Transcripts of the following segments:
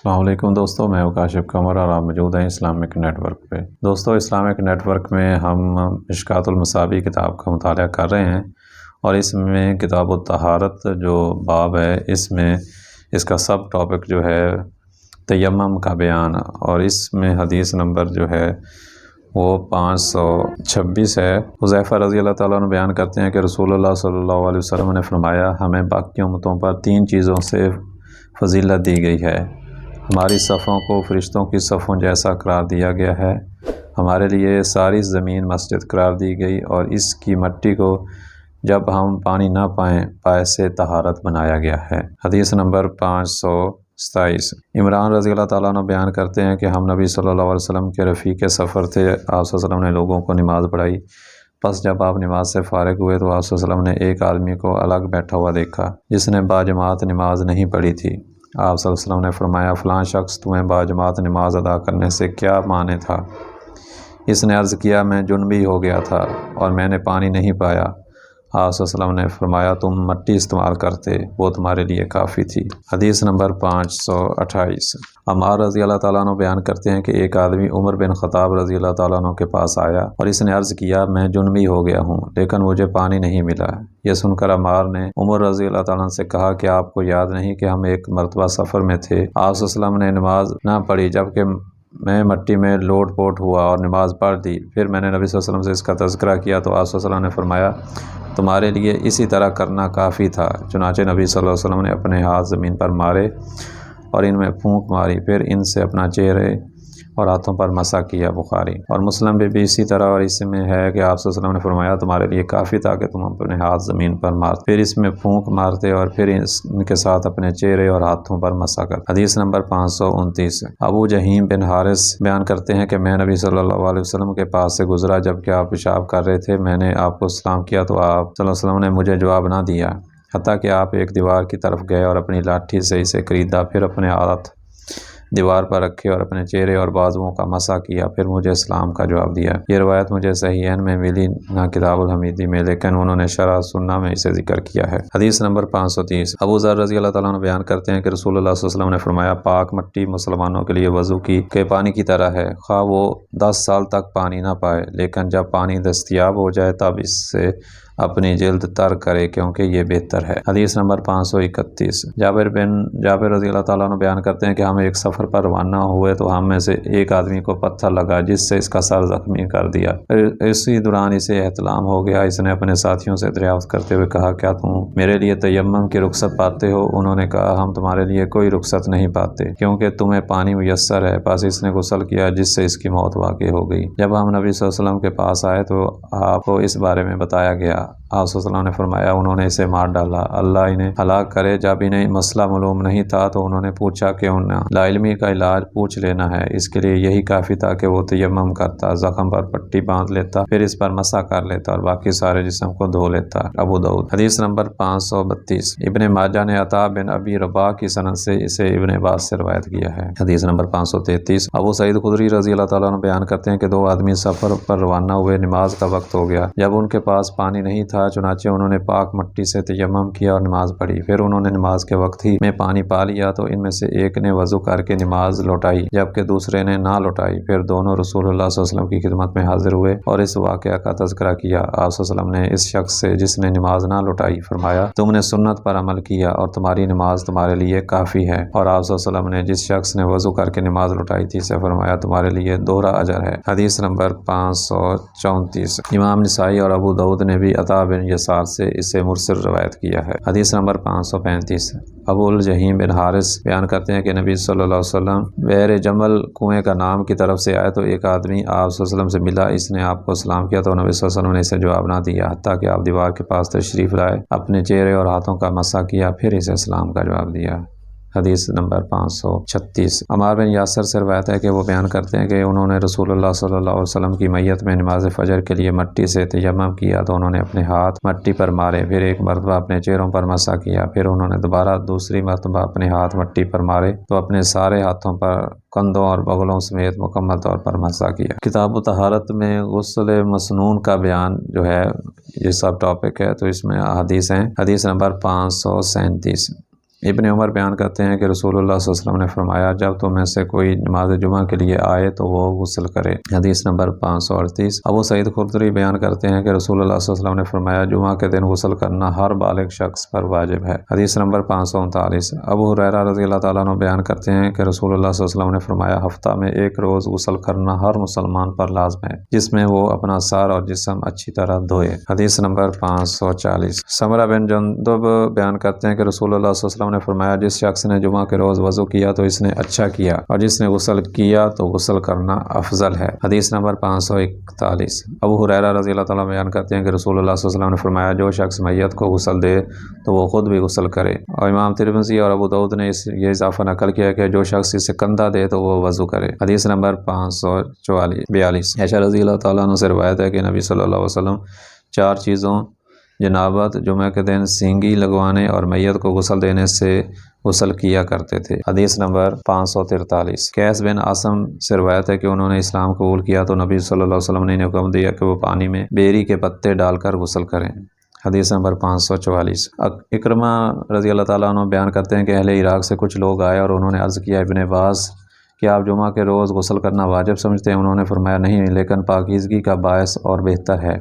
السلام علیکم دوستو، میں کاشف قمر اور آپ موجود ہیں اسلامک نیٹ ورک پہ۔ دوستو، اسلامک نیٹ ورک میں ہم مشکوٰۃ المصابیح کتاب کا مطالعہ کر رہے ہیں، اور اس میں کتاب الطہارت جو باب ہے، اس میں اس کا سب ٹاپک جو ہے تیمم کا بیان، اور اس میں حدیث نمبر جو ہے وہ 526 ہے۔ حذیفہ رضی اللہ تعالیٰ عنہ بیان کرتے ہیں کہ رسول اللہ صلی اللہ علیہ وسلم نے فرمایا، ہمیں باقی امتوں پر 3 چیزوں سے فضیلت دی گئی ہے۔ ہماری صفوں کو فرشتوں کی صفوں جیسا قرار دیا گیا ہے، ہمارے لیے ساری زمین مسجد قرار دی گئی، اور اس کی مٹی کو جب ہم پانی نہ پائے سے طہارت بنایا گیا ہے۔ حدیث نمبر 527۔ عمران رضی اللہ تعالیٰ عنہ بیان کرتے ہیں کہ ہم نبی صلی اللہ علیہ وسلم کے رفیق سفر تھے۔ آپ صلی اللہ علیہ وسلم نے لوگوں کو نماز پڑھائی، پس جب آپ نماز سے فارغ ہوئے تو آپ صلی اللہ علیہ وسلم نے ایک آدمی کو الگ بیٹھا ہوا دیکھا جس نے باجماعت نماز نہیں پڑھی تھی۔ آپ صلی اللہ علیہ وسلم نے فرمایا، فلاں شخص تمہیں باجماعت نماز ادا کرنے سے کیا مانے تھا؟ اس نے عرض کیا، میں جنبی ہو گیا تھا اور میں نے پانی نہیں پایا۔ آپ صلی اللہ علیہ وسلم نے فرمایا، تم مٹی استعمال کرتے، وہ تمہارے لیے کافی تھی۔ حدیث نمبر 528۔ عمار رضی اللہ تعالیٰ عنہ بیان کرتے ہیں کہ ایک آدمی عمر بن خطاب رضی اللہ تعالیٰ عنہ کے پاس آیا اور اس نے عرض کیا، میں جنبی ہو گیا ہوں لیکن مجھے پانی نہیں ملا۔ یہ سن کر عمار نے عمر رضی اللہ تعالیٰ عنہ سے کہا کہ آپ کو یاد نہیں کہ ہم ایک مرتبہ سفر میں تھے، آپ صلی اللہ علیہ وسلم نے نماز نہ پڑھی جبکہ میں مٹی میں لوٹ پوٹ ہوا اور نماز پڑھ دی۔ پھر میں نے نبی صلی اللہ علیہ وسلم سے اس کا تذکرہ کیا تو آپ صلی اللہ علیہ وسلم نے فرمایا، تمہارے لیے اسی طرح کرنا کافی تھا۔ چنانچہ نبی صلی اللہ علیہ وسلم نے اپنے ہاتھ زمین پر مارے اور ان میں پھونک ماری، پھر ان سے اپنا چہرے اور ہاتھوں پر مسح کیا۔ بخاری اور مسلم بھی اسی طرح، اور اس میں ہے کہ آپ صلی اللہ علیہ وسلم نے فرمایا، تمہارے لیے کافی تھا کہ تم اپنے ہاتھ زمین پر مارتے، پھر اس میں پھونک مارتے اور پھر ان کے ساتھ اپنے چہرے اور ہاتھوں پر مسح کرتے۔ حدیث نمبر 529۔ ابو جہیم بن حارث بیان کرتے ہیں کہ میں نبی صلی اللہ علیہ وسلم کے پاس سے گزرا جبکہ آپ پیشاب کر رہے تھے، میں نے آپ کو سلام کیا تو آپ صلی اللہ علیہ وسلم نے مجھے جواب نہ دیا، حتیٰ کہ آپ ایک دیوار کی طرف گئے اور اپنی لاٹھی سے اسے خریدا، پھر اپنے ہاتھ دیوار پر رکھے اور اپنے چہرے اور بازوؤں کا مسح کیا، پھر مجھے اسلام کا جواب دیا۔ یہ روایت مجھے صحیحین میں ملی، نہ کتاب الحمیدی میں، لیکن انہوں نے شرح سنہ میں اسے ذکر کیا ہے۔ حدیث نمبر 530۔ ابو ذر رضی اللہ تعالیٰ عنہ بیان کرتے ہیں کہ رسول اللہ صلی اللہ علیہ وسلم نے فرمایا، پاک مٹی مسلمانوں کے لیے وضو کے پانی کی طرح ہے، خواہ وہ 10 سال تک پانی نہ پائے، لیکن جب پانی دستیاب ہو جائے تب اس سے اپنی جلد تر کرے کیونکہ یہ بہتر ہے۔ حدیث نمبر 531۔ جابر رضی اللہ تعالیٰ عنہ بیان کرتے ہیں کہ ہم ایک سفر پر روانہ ہوئے تو ہم میں سے ایک آدمی کو پتھر لگا جس سے اس کا سر زخمی کر دیا۔ اسی دوران اسے احتلام ہو گیا۔ اس نے اپنے ساتھیوں سے دریافت کرتے ہوئے کہا، کیا تم میرے لیے تیمم کی رخصت پاتے ہو؟ انہوں نے کہا، ہم تمہارے لیے کوئی رخصت نہیں پاتے کیونکہ تمہیں پانی میسر ہے۔ پس اس نے غسل کیا جس سے اس کی موت واقع ہو گئی۔ جب ہم نبی صلی اللہ علیہ وسلم کے پاس آئے تو آپ کو اس بارے میں بتایا گیا۔ آپ صلی اللہ علیہ وسلم نے فرمایا، انہوں نے اسے مار ڈالا، اللہ انہیں ہلاک کرے۔ جب انہیں مسئلہ معلوم نہیں تھا تو انہوں نے پوچھا کہ انہیں لا علمی کا علاج پوچھ لینا ہے۔ اس کے لیے یہی کافی تھا کہ وہ تیمم کرتا، زخم پر پٹی باندھ لیتا، پھر اس پر مسح کر لیتا اور باقی سارے جسم کو دھو لیتا۔ ابو داؤد۔ حدیث نمبر 532۔ ابن ماجہ نے عطا بن ابی رباح کی سند سے اسے ابن عباس سے روایت کیا ہے۔ حدیث نمبر 533۔ ابو سعید خدری رضی اللہ تعالیٰ عنہ بیان کرتے ہیں کہ 2 آدمی سفر پر روانہ ہوئے، نماز کا وقت ہو گیا۔ جب ان کے پاس پانی نہیں تھا، چنانچہ انہوں نے پاک مٹی سے تیمم کیا اور نماز پڑھی۔ پھر انہوں نے نماز کے وقت ہی میں پانی پا لیا تو ان میں سے ایک نے وضو کر کے نماز لوٹائی جبکہ دوسرے نے نہ لوٹائی۔ پھر دونوں رسول اللہ صلی اللہ علیہ وسلم کی خدمت میں حاضر ہوئے اور اس واقعہ کا تذکرہ کیا۔ آپ صلی اللہ علیہ وسلم نے اس شخص سے جس نے نماز نہ لوٹائی فرمایا، تم نے سنت پر عمل کیا اور تمہاری نماز تمہارے لیے کافی ہے۔ اور آپ صلی اللہ علیہ وسلم نے جس شخص نے وضو کر کے نماز لوٹائی تھی سے فرمایا، تمہارے لیے دوہرا اجر ہے۔ حدیث نمبر 534۔ امام نسائی اور ابو داؤد نے بھی عطا بن یسار سے اسے مرسل روایت کیا ہے۔ حدیث نمبر 535۔ ابو الجہیم بن حارث بیان کرتے ہیں کہ نبی صلی اللہ علیہ وسلم بئر جمل کنویں کا نام کی طرف سے آئے تو ایک آدمی آپ صلی اللہ علیہ وسلم سے ملا۔ اس نے آپ کو سلام کیا تو نبی صلی اللہ علیہ وسلم نے اسے جواب نہ دیا، حتیٰ کہ آپ دیوار کے پاس تشریف لائے، اپنے چہرے اور ہاتھوں کا مسح کیا، پھر اسے سلام کا جواب دیا۔ حدیث نمبر 536۔ عمار بن یاسر سے روایت ہے کہ وہ بیان کرتے ہیں کہ انہوں نے رسول اللہ صلی اللہ علیہ وسلم کی میت میں نماز فجر کے لیے مٹی سے تیمم کیا تو انہوں نے اپنے ہاتھ مٹی پر مارے، پھر ایک مرتبہ اپنے چہروں پر مسح کیا، پھر انہوں نے دوبارہ دوسری مرتبہ اپنے ہاتھ مٹی پر مارے تو اپنے سارے ہاتھوں پر، کندھوں اور بغلوں سمیت مکمل طور پر مسح کیا۔ کتاب الطہارت میں غسل مسنون کا بیان جو ہے یہ سب ٹاپک ہے، تو اس میں حدیث ہیں۔ حدیث نمبر 537۔ ابن عمر بیان کرتے ہیں کہ رسول اللہ صلی اللہ علیہ وسلم نے فرمایا جب تم میں سے کوئی نماز جمعہ کے لیے آئے تو وہ غسل کرے۔ حدیث نمبر 538۔ ابو سعید خدری بیان کرتے ہیں کہ رسول اللہ صلی اللہ علیہ وسلم نے فرمایا جمعہ کے دن غسل کرنا ہر بالغ شخص پر واجب ہے۔ حدیث نمبر 539۔ ابو ہریرہ رضی اللہ تعالیٰ عنہ بیان کرتے ہیں کہ رسول اللہ صلی اللہ علیہ وسلم نے فرمایا ہفتہ میں ایک روز غسل کرنا ہر مسلمان پر لازم ہے جس میں وہ اپنا سر اور جسم اچھی طرح دھوئے۔ حدیث نمبر 540۔ سمرہ بن جندب بیان کرتے ہیں کہ رسول اللہ صلی اللہ علیہ وسلم نے فرمایا جس شخص نے جمعہ کے روز وضو کیا تو اس نے اچھا کیا اور جس نے غسل کیا تو غسل کرنا افضل ہے۔ حدیث نمبر 541۔ ابو ہریرہ رضی اللہ تعالیٰ بیان کرتے ہیں کہ رسول اللہ صلی اللہ علیہ وسلم نے فرمایا جو شخص میت کو غسل دے تو وہ خود بھی غسل کرے، اور امام ترمذی اور ابو داؤد نے یہ اضافہ نقل کیا کہ جو شخص اسے کندھا دے تو وہ وضو کرے۔ حدیث نمبر 542۔ عائشہ رضی اللہ تعالیٰ عنہ سے روایت ہے کہ نبی صلی اللہ علیہ وسلم 4 چیزوں جنابت، جمعہ کے دن سینگی لگوانے اور میت کو غسل دینے سے غسل کیا کرتے تھے۔ حدیث نمبر 543۔ قیس بن عاصم سے روایت ہے کہ انہوں نے اسلام قبول کیا تو نبی صلی اللہ علیہ وسلم نے انہیں حکم دیا کہ وہ پانی میں بیری کے پتے ڈال کر غسل کریں۔ حدیث نمبر 544۔ اکرمہ رضی اللہ تعالیٰ عنہ بیان کرتے ہیں کہ اہل عراق سے کچھ لوگ آئے اور انہوں نے عرض کیا ابن عباس کہ آپ جمعہ کے روز غسل کرنا واجب سمجھتے ہیں؟ انہوں نے فرمایا نہیں، لیکن پاکیزگی کا باعث اور بہتر ہے،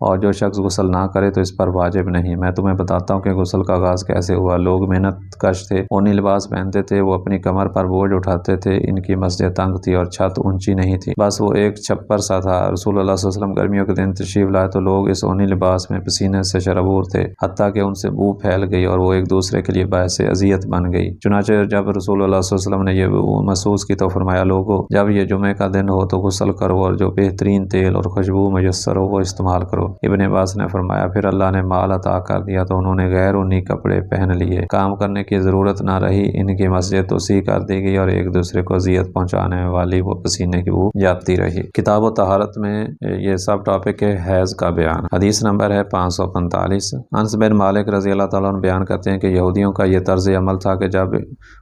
اور جو شخص غسل نہ کرے تو اس پر واجب نہیں۔ میں تمہیں بتاتا ہوں کہ غسل کا آغاز کیسے ہوا۔ لوگ محنت کش تھے، اونی لباس پہنتے تھے، وہ اپنی کمر پر بوجھ اٹھاتے تھے، ان کی مسجد تنگ تھی اور چھت اونچی نہیں تھی، بس وہ ایک چھپر سا تھا۔ رسول اللہ صلی اللہ علیہ وسلم گرمیوں کے دن تشریف لائے تو لوگ اس اونی لباس میں پسینے سے شرابور تھے، حتیٰ کہ ان سے بو پھیل گئی اور وہ ایک دوسرے کے لیے باعث اذیت بن گئی۔ چنانچہ جب رسول اللہ صلی اللہ علیہ وسلم نے یہ بو محسوس کی تو فرمایا لوگو جب یہ جمعے کا دن ہو تو غسل کرو اور جو بہترین تیل اور خوشبو میسر ہو وہ استعمال کرو۔ ابن عباس نے فرمایا پھر اللہ نے مال عطا کر دیا تو انہوں نے غیر اونی کپڑے پہن لیے، کام کرنے کی ضرورت نہ رہی، ان کی مسجد توسیع کر دی گئی اور ایک دوسرے کو اذیت پہنچانے والی وہ پسینے کی بو جاتی رہی۔ کتاب و طہارت میں یہ سب ٹاپک ہے حیض کا بیان۔ حدیث نمبر ہے 545۔ انس بن مالک رضی اللہ تعالیٰ عنہ بیان کرتے ہیں کہ یہودیوں کا یہ طرز عمل تھا کہ جب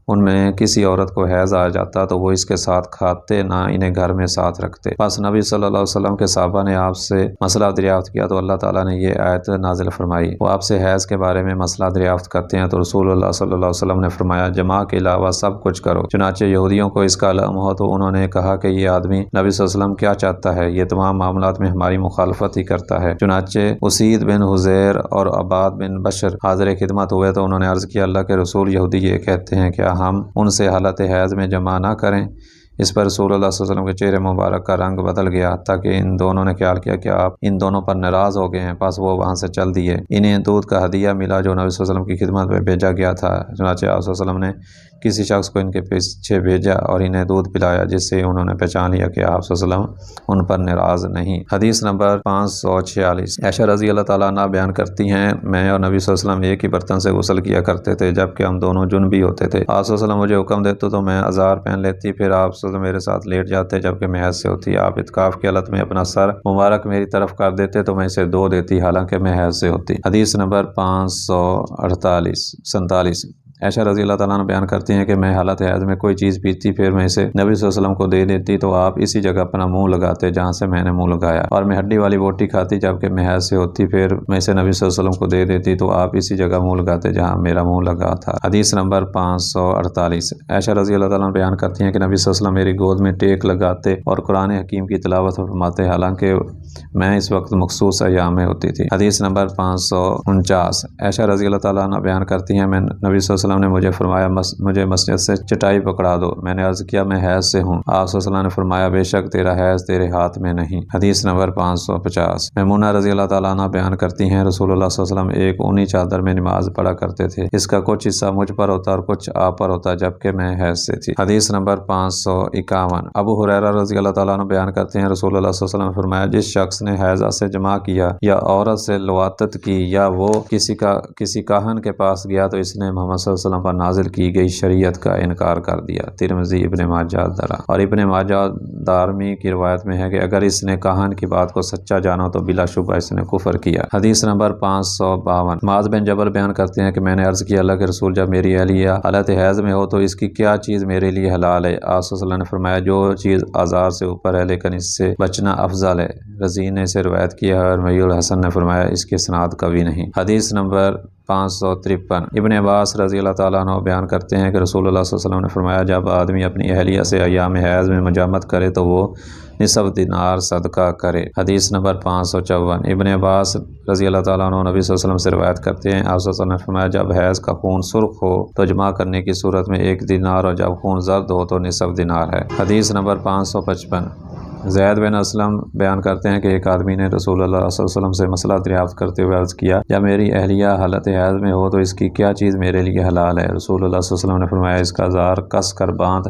ان میں کسی عورت کو حیض آ جاتا تو وہ اس کے ساتھ کھاتے نہ انہیں گھر میں ساتھ رکھتے۔ بس نبی صلی اللہ علیہ وسلم کے صحابہ نے آپ سے مسئلہ دریافت کیا تو اللہ تعالیٰ نے یہ آیت نازل فرمائی، وہ آپ سے حیض کے بارے میں مسئلہ دریافت کرتے ہیں تو رسول اللہ صلی اللہ علیہ وسلم نے فرمایا جماع کے علاوہ سب کچھ کرو۔ چنانچہ یہودیوں کو اس کا علم ہو تو انہوں نے کہا کہ یہ آدمی نبی صلی اللہ علیہ وسلم کیا چاہتا ہے، یہ تمام معاملات میں ہماری مخالفت ہی کرتا ہے۔ چنانچہ اسید بن حزیر اور عباد بن بشر حاضر خدمت ہوئے تو انہوں نے عرض کیا اللہ کے رسول یہودی یہ کہتے ہیں کیا ہم ان سے حالت حیض میں جمع نہ کریں؟ اس پر رسول اللہ صلی اللہ علیہ وسلم کے چہرے مبارک کا رنگ بدل گیا، حتیٰ کہ ان دونوں نے خیال کیا کہ آپ ان دونوں پر ناراض ہو گئے ہیں، پس وہ وہاں سے چل دیے۔ انہیں دودھ کا ہدیہ ملا جو نبی صلی اللہ علیہ وسلم کی خدمت میں بھیجا گیا تھا، چنانچہ آپ صلی اللہ علیہ وسلم نے کسی شخص کو ان کے پیچھے بھیجا اور انہیں دودھ پلایا جس سے انہوں نے پہچان لیا کہ آپ صلی اللہ علیہ وسلم ان پر ناراض نہیں۔ حدیث نمبر 546۔ عائشہ رضی اللہ تعالیٰ عنہ بیان کرتی ہیں میں اور نبی صلی اللہ علیہ وسلم ایک ہی برتن سے غسل کیا کرتے تھے جبکہ ہم دونوں جنبی ہوتے تھے۔ آپ صلی اللہ علیہ وسلم مجھے حکم دیتے تو میں ازار پہن لیتی، پھر آپ صلی اللہ علیہ وسلم میرے ساتھ لیٹ جاتے جبکہ میں حیض سے ہوتی، آپ اعتکاف کی حالت میں اپنا سر مبارک میری طرف کر دیتے تو میں اسے دھو دیتی حالانکہ میں حیض سے ہوتی۔ حدیث نمبر 547۔ عائشہ رضی اللہ تعالیٰ عنہ بیان کرتی ہیں کہ میں حالت حیض میں کوئی چیز پیتی پھر میں اسے نبی صلی اللہ علیہ وسلم کو دے دیتی تو آپ اسی جگہ اپنا منہ لگاتے جہاں سے میں نے منہ لگایا، اور میں ہڈی والی بوٹی کھاتی جبکہ میں حیض سے ہوتی، پھر میں اسے نبی صلی اللہ علیہ وسلم کو دے دیتی تو آپ اسی جگہ منہ لگاتے جہاں میرا منہ لگا تھا۔ حدیث نمبر 548۔ عائشہ رضی اللہ تعالیٰ عنہ بیان کرتی ہیں کہ نبی صلی اللہ علیہ وسلم میری گود میں ٹیک لگاتے اور قرآن حکیم کی تلاوت فرماتے حالانکہ میں اس وقت مخصوص ایام میں ہوتی تھی۔ حدیث نمبر 549۔ عائشہ رضی اللہ تعالیٰ عنہ بیان کرتی ہیں میں نبی صلی اللہ علیہ وسلم نے مجھے فرمایا مجھے مسجد سے چٹائی پکڑا دو، میں نے عرض کیا میں حیض سے ہوں، آپ صلی اللہ علیہ وسلم نے فرمایا بے شک تیرا حیض تیرے ہاتھ میں نہیں۔ حدیث نمبر 550۔ میمونہ رضی اللہ تعالیٰ عنہ بیان کرتی ہیں رسول اللہ صلی اللہ علیہ وسلم ایک اونی چادر میں نماز پڑھا کرتے تھے، اس کا کچھ حصہ مجھ پر ہوتا اور کچھ آپ پر ہوتا جبکہ میں حیض سے تھی۔ حدیث نمبر 551۔ ابو ہریرہ رضی اللہ تعالیٰ عنہ بیان کرتے ہیں رسول اللہ صلی اللہ علیہ وسلم نے فرمایا جس شخص نے حیضہ سے جماع کیا یا عورت سے لواطت کی یا وہ کسی کاہن کے پاس گیا تو اس نے محمد صلی اللہ علیہ وسلم پر نازل کی گئی شریعت کا انکار کر دیا۔ ترمذی، ابن ماجہ درا اور ابن ماجہ دارمی کی روایت میں ہے کہ اگر اس نے کاہن کی بات کو سچا جانا تو بلا شبہ اس نے کفر کیا۔ حدیث نمبر 552۔ معاذ بن جبل بیان کرتے ہیں کہ میں نے عرض کیا اللہ کے رسول جب میری اہلیہ حالت حیض میں ہو تو اس کی کیا چیز میرے لیے حلال ہے؟ آپ صلی اللہ علیہ وسلم نے فرمایا جو چیز آزار سے اوپر ہے لیکن اس سے بچنا افضل ہے۔ رزین نے اسے روایت کیا ہے اور میع الحسن نے فرمایا اس کی اسناد قوی نہیں۔ حدیث نمبر 553۔ ابن عباس رضی اللہ تعالیٰ عنہ بیان کرتے ہیں کہ رسول اللہ صلی اللہ علیہ وسلم نے فرمایا جب آدمی اپنی اہلیہ سے ایام حیض میں مجامت کرے تو وہ نصف دینار صدقہ کرے۔ حدیث نمبر 554۔ ابن عباس رضی اللہ تعالیٰ عنہ نبی صلی اللہ علیہ وسلم سے روایت کرتے ہیں آپ صلی اللہ علیہ وسلم نے فرمایا جب حیض کا خون سرخ ہو تو جمع کرنے کی صورت میں 1 دینار اور جب خون زرد ہو تو نصف دینار ہے۔ حدیث نمبر 555۔ زید بن اسلم بیان کرتے ہیں کہ ایک آدمی نے رسول اللہ صلی اللہ علیہ وسلم سے مسئلہ دریافت کرتے ہوئے عرض کیا جب میری اہلیہ حالت حیض میں ہو تو اس کی کیا چیز میرے لیے حلال ہے؟ رسول اللہ صلی اللہ علیہ وسلم نے فرمایا اس کا زار کس کر باندھ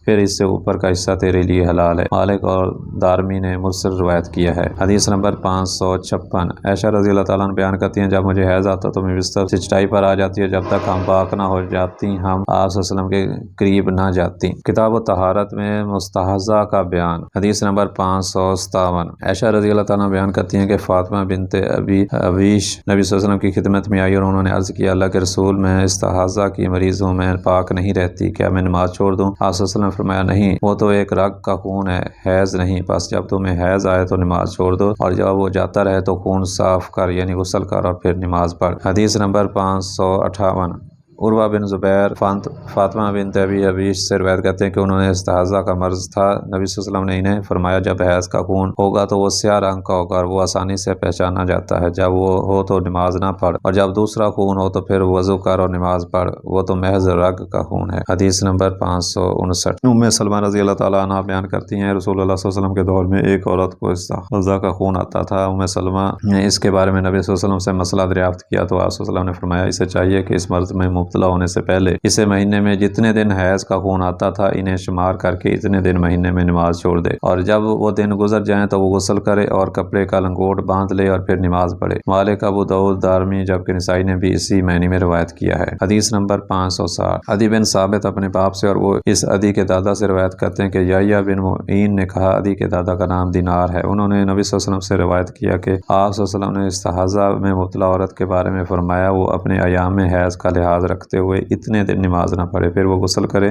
پھر اس سے اوپر کا حصہ تیرے لیے حلال ہے۔ مالک اور دارمی نے مرسل روایت کیا ہے۔ حدیث نمبر 556۔ عائشہ رضی اللہ تعالیٰ عنہ بیان کرتی ہیں جب مجھے حیض آتا تو میں بستر سے چٹائی پر آ جاتی ہے جب تک ہم پاک نہ ہو جاتی ہم آپ صلی اللہ علیہ وسلم کے قریب نہ جاتی۔ کتاب الطہارت میں مستحاضہ کا بیان۔ حدیث نمبر 557۔ عائشہ رضی اللہ تعالیٰ عنہ بیان کرتی ہیں کہ فاطمہ بنت ابی حبیش نبی صلی اللہ علیہ وسلم کی خدمت میں آئی اور انہوں نے عرض کیا اللہ کے رسول میں استحاضہ کی مریض ہوں میں پاک نہیں رہتی کیا میں نماز چھوڑ دوں؟ آپ صلی اللہ علیہ وسلم فرمایا نہیں وہ تو ایک رگ کا خون ہے حیض نہیں بس جب تمہیں حیض آئے تو نماز چھوڑ دو اور جب وہ جاتا رہے تو خون صاف کر یعنی غسل کر اور پھر نماز پڑھ۔ حدیث نمبر 558۔ عروہ بن زبیر فاطمہ بنت ابی حبیش سے روایت کرتے ہیں کہ انہوں نے استحاضہ کا مرض تھا نبی صلی اللہ علیہ وسلم نے انہیں فرمایا جب حیض کا خون ہوگا تو وہ سیاہ رنگ کا ہوگا اور وہ آسانی سے پہچانا جاتا ہے جب وہ ہو تو نماز نہ پڑھ اور جب دوسرا خون ہو تو پھر وضو کر اور نماز پڑھ وہ تو محض رگ کا خون ہے۔ حدیث نمبر 559۔ ام سلمہ رضی اللہ تعالیٰ عنہ بیان کرتی ہیں رسول اللہ صلی اللہ علیہ وسلم کے دور میں ایک عورت کو استحاضہ کا خون آتا تھا۔ ام سلمہ نے اس کے بارے میں نبی صلی اللہ علیہ وسلم سے مسئلہ دریافت کیا تو آپ صلی اللہ علیہ وسلم نے فرمایا اسے چاہیے کہ اس مرض میں مبتلا ہونے سے پہلے اسے مہینے میں جتنے دن حیض کا خون آتا تھا انہیں شمار کر کے اتنے دن مہینے میں نماز چھوڑ دے اور جب وہ دن گزر جائیں تو وہ غسل کرے اور کپڑے کا لنگوٹ باندھ لے اور پھر نماز پڑھے۔ مالک ابو داؤد دارمی جبکہ نسائی نے بھی اسی معنی میں روایت کیا ہے۔ حدیث نمبر 560۔ عدی بن ثابت اپنے باپ سے اور وہ اس عدی کے دادا سے روایت کرتے ہیں کہ یحییٰ بن معین نے کہا عدی کے دادا کا نام دینار ہے انہوں نے نبی صلی اللہ علیہ وسلم سے روایت کیا کہ آپ صلی اللہ علیہ وسلم نے استحاضہ میں مبتلا عورت کے بارے میں فرمایا وہ اپنے ایام حیض کا لحاظ رکھتے ہوئے اتنے دن نماز نہ پڑھے پھر وہ غسل کرے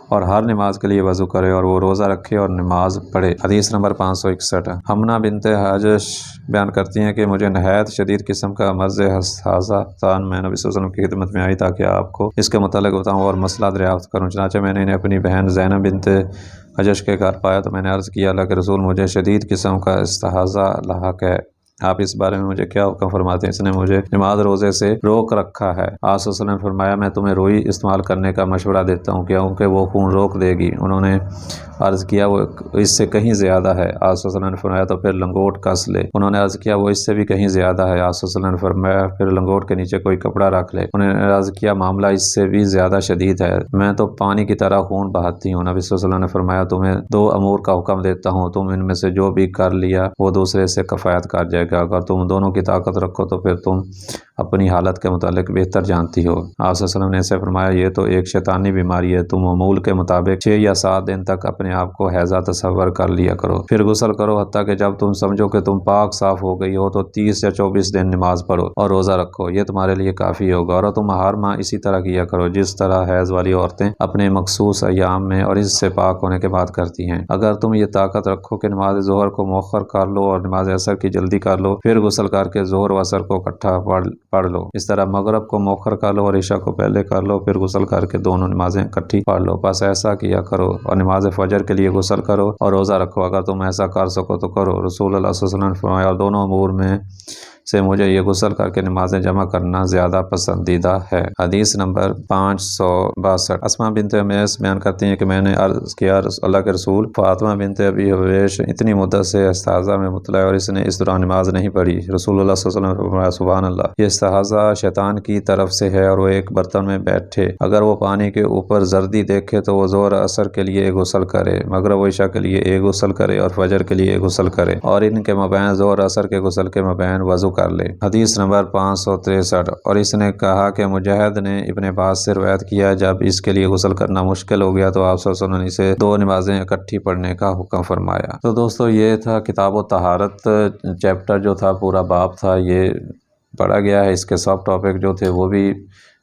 اور ہر نماز کے لیے وضو کرے اور وہ روزہ رکھے اور نماز پڑھے۔ حدیث نمبر 561۔ حمنہ بنت حجش بیان کرتی ہیں کہ مجھے نہایت شدید قسم کا مرض استحاضہ تھا میں نبی صلی اللہ علیہ وسلم کی خدمت میں آئی تاکہ آپ کو اس کے متعلق بتاؤں اور مسئلہ دریافت کروں چنانچہ میں نے انہیں اپنی بہن زینب بنت حجش کے گھر پایا تو میں نے عرض کیا اللہ کے رسول مجھے شدید قسم کا استحاضہ لاحق ہے آپ اس بارے میں مجھے کیا حکم فرماتے ہیں؟ اس نے مجھے نماز روزے سے روک رکھا ہے۔ آپ صلی اللہ علیہ وسلم نے فرمایا میں تمہیں روئی استعمال کرنے کا مشورہ دیتا ہوں کیونکہ وہ خون روک دے گی انہوں نے عرض کیا وہ اس سے کہیں زیادہ ہے آپ صلی اللہ علیہ وسلم نے فرمایا تو پھر لنگوٹ کس لے انہوں نے عرض کیا وہ اس سے بھی کہیں زیادہ ہے آپ صلی اللہ علیہ وسلم نے فرمایا پھر لنگوٹ کے نیچے کوئی کپڑا رکھ لے انہوں نے عرض کیا معاملہ اس سے بھی زیادہ شدید ہے میں تو پانی کی طرح خون بہاتی ہوں نبی صلی اللہ علیہ وسلم نے فرمایا تمہیں 2 امور کا حکم دیتا ہوں تم ان میں سے جو بھی کر لیا وہ دوسرے سے کفایت کر جائے گا اگر تم دونوں کی طاقت رکھو تو پھر تم اپنی حالت کے متعلق بہتر جانتی ہو۔ آپ صلی اللہ علیہ وسلم نے اسے فرمایا یہ تو ایک شیطانی بیماری ہے تم معمول کے مطابق 6 یا 7 دن تک اپنے آپ کو حیضہ تصور کر لیا کرو پھر غسل کرو حتیٰ کہ جب تم سمجھو کہ تم پاک صاف ہو گئی ہو تو 30 یا 24 دن نماز پڑھو اور روزہ رکھو یہ تمہارے لیے کافی ہوگا اور تم ہر ماہ اسی طرح کیا کرو جس طرح حیض والی عورتیں اپنے مخصوص ایام میں اور اس سے پاک ہونے کے بعد کرتی ہیں۔ اگر تم یہ طاقت رکھو کہ نماز ظہر کو مؤخر کر لو اور نماز عصر کی جلدی کر لو پھر غسل کر کے ظہر و عصر کو اکٹھا پڑھ لو اس طرح مغرب کو مؤخر کر لو اور عشاء کو پہلے کر لو پھر غسل کر کے دونوں نمازیں اکٹھی پڑھ لو بس ایسا کیا کرو اور نماز فجر کے لیے غسل کرو اور روزہ رکھو اگر تم ایسا کر سکو تو کرو۔ رسول اللہ صلی اللہ علیہ وسلم نے فرمایا اور دونوں امور میں سے مجھے یہ غسل کر کے نمازیں جمع کرنا زیادہ پسندیدہ ہے۔ حدیث نمبر 562۔ اسماء بنت امیس بیان کرتی ہیں کہ میں نے عرض کیا اللہ کے رسول فاطمہ بنت ابی حبیش اتنی مدت سے استحاضہ میں مبتلا ہے اور اس نے اس دوران نماز نہیں پڑھی رسول اللہ صلی اللہ علیہ وسلم نے فرمایا سبحان اللہ یہ استحاضہ شیطان کی طرف سے ہے اور وہ ایک برتن میں بیٹھے اگر وہ پانی کے اوپر زردی دیکھے تو وہ ظہر عصر کے لیے غسل کرے مغرب و عشاء کے لیے ایک غسل کرے اور فجر کے لیے غسل کرے اور ان کے مابین ظہر عصر کے غسل کے مابین وضو کر لے۔ حدیث نمبر 563۔ اور اس نے کہا کہ مجاہد نے ابن عباس سے روایت کیا جب اس کے لیے غسل کرنا مشکل ہو گیا تو آپ صلی اللہ علیہ وسلم نے اسے 2 نمازیں اکٹھی پڑھنے کا حکم فرمایا۔ تو دوستو یہ تھا کتاب الطہارت چیپٹر جو تھا پورا باب تھا یہ پڑھا گیا ہے اس کے سب ٹاپک جو تھے وہ بھی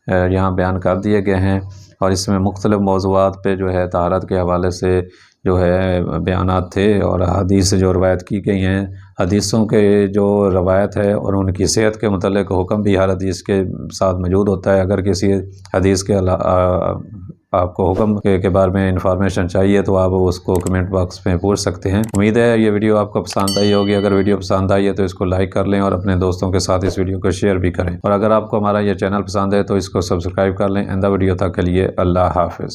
یہاں بیان کر دیے گئے ہیں اور اس میں مختلف موضوعات پہ جو ہے طہارت کے حوالے سے جو ہے بیانات تھے، اور حدیث جو روایت کی گئی ہیں، حدیثوں کے جو روایت ہے اور ان کی صحت کے متعلق حکم بھی ہر حدیث کے ساتھ موجود ہوتا ہے۔ اگر کسی حدیث کے آپ کو حکم کے بارے میں انفارمیشن چاہیے تو آپ اس کو کمنٹ باکس میں پوچھ سکتے ہیں۔ امید ہے یہ ویڈیو آپ کو پسند آئی ہوگی۔ اگر ویڈیو پسند آئی ہے تو اس کو لائک کر لیں اور اپنے دوستوں کے ساتھ اس ویڈیو کو شیئر بھی کریں، اور اگر آپ کو ہمارا یہ چینل پسند ہے تو اس کو سبسکرائب کر لیں۔ آئندہ ویڈیو تک کے لیے اللہ حافظ۔